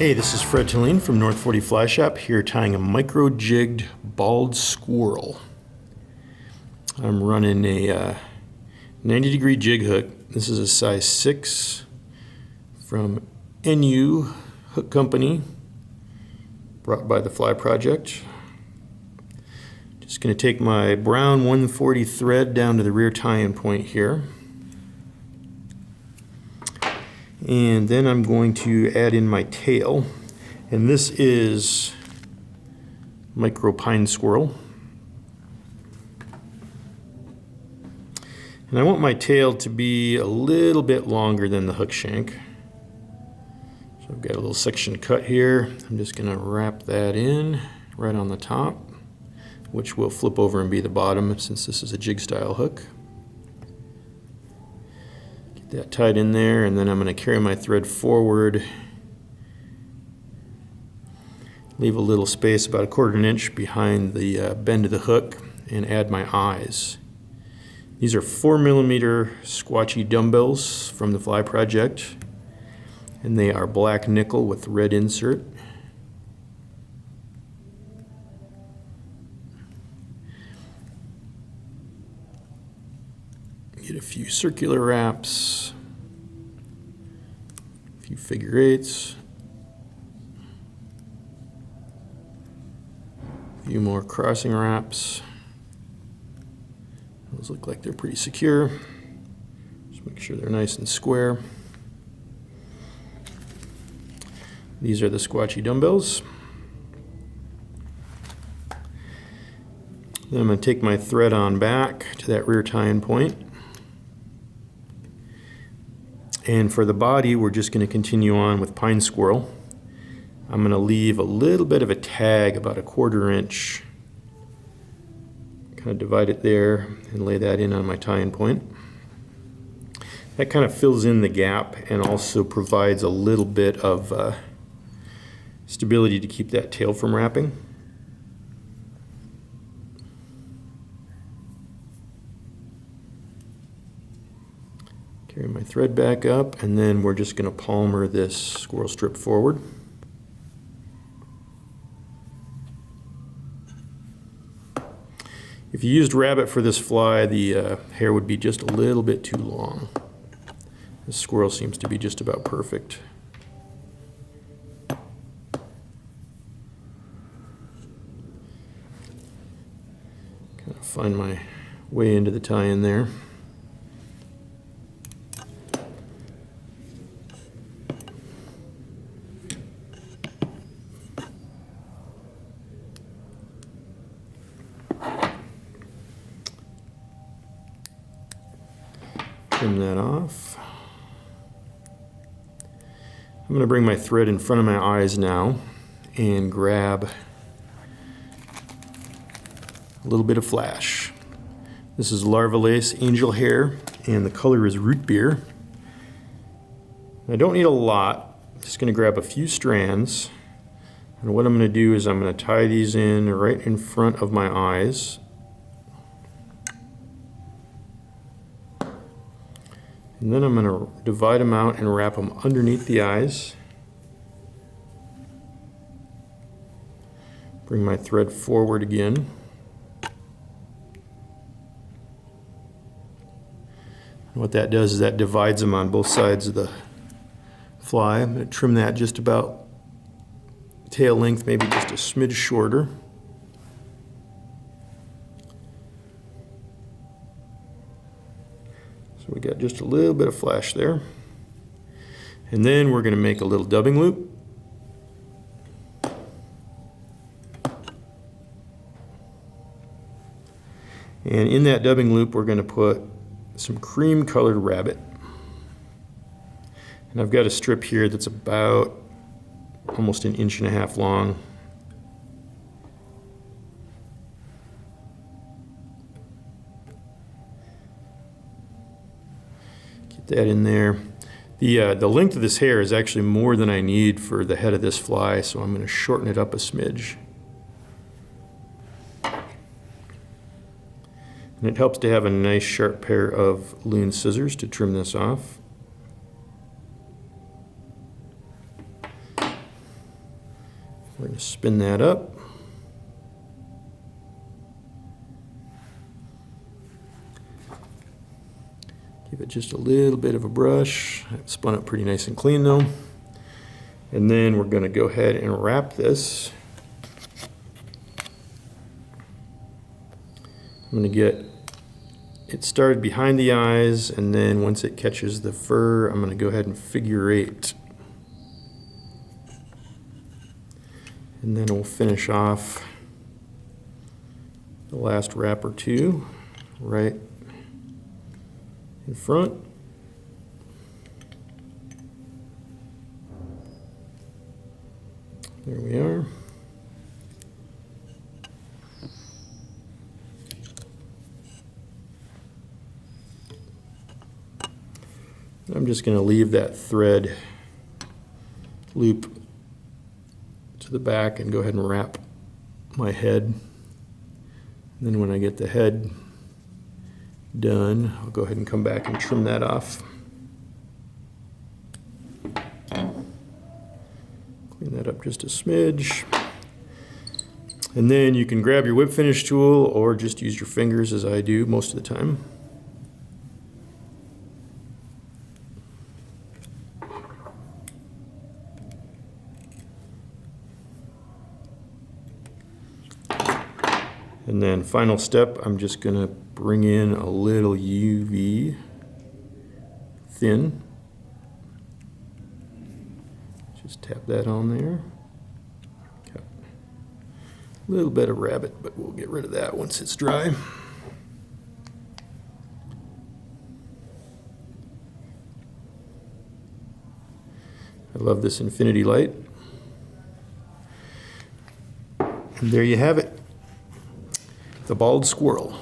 Hey, this is Fred Tilleen from North 40 Fly Shop, here tying a micro-jigged bald squirrel. I'm running a 90-degree jig hook. This is a size 6 from NU Hook Company, brought by the Fly Project. Just going to take my brown 140 thread down to the rear tie-in point here. And then I'm going to add in my tail, and this is micro pine squirrel. And I want my tail to be a little bit longer than the hook shank. So I've got a little section cut here. I'm just going to wrap that in right on the top, which will flip over and be the bottom since this is a jig style hook. That tied in there, and then I'm going to carry my thread forward, leave a little space about 1/4 inch behind the bend of the hook, and add my eyes. These are 4mm squatchy dumbbells from the Fly Project, and they are black nickel with red insert. Get a few circular wraps, a few figure eights, a few more crossing wraps. Those look like they're pretty secure. Just make sure they're nice and square. These are the squatchy dumbbells. Then I'm going to take my thread on back to that rear tie-in point. And for the body, we're just going to continue on with pine squirrel. I'm going to leave a little bit of a tag, about 1/4 inch. Kind of divide it there and lay that in on my tie-in point. That kind of fills in the gap and also provides a little bit of stability to keep that tail from wrapping. Carry my thread back up, and then we're just going to palmer this squirrel strip forward. If you used rabbit for this fly, the hair would be just a little bit too long. This squirrel seems to be just about perfect. Kind of find my way into the tie-in there. Trim that off. I'm going to bring my thread in front of my eyes now and grab a little bit of flash. This is larva lace angel hair, and the color is root beer. I don't need a lot. I'm just going to grab a few strands, and what I'm going to do is I'm going to tie these in right in front of my eyes. And then I'm going to divide them out and wrap them underneath the eyes. Bring my thread forward again. And what that does is that divides them on both sides of the fly. I'm going to trim that just about tail length, maybe just a smidge shorter. So we got just a little bit of flash there. And then we're going to make a little dubbing loop. And in that dubbing loop, we're going to put some cream colored rabbit. And I've got a strip here that's about almost 1.5 inches long. That in there. The length of this hair is actually more than I need for the head of this fly, so I'm going to shorten it up a smidge. And it helps to have a nice sharp pair of loon scissors to trim this off. We're going to spin that up. Give it just a little bit of a brush. It spun up pretty nice and clean though. And then we're going to go ahead and wrap this. I'm going to get it started behind the eyes, and then once it catches the fur, I'm going to go ahead and figure 8. And then we'll finish off the last wrap or 2 right in front. There we are. I'm just going to leave that thread loop to the back and go ahead and wrap my head. And then when I get the head done, I'll go ahead and come back and trim that off. Clean that up just a smidge. And then you can grab your whip finish tool or just use your fingers, as I do most of the time. And then final step, I'm just going to bring in a little UV thin. Just tap that on there. Okay. A little bit of rabbit, but we'll get rid of that once it's dry. I love this infinity light. And there you have it. The bald squirrel.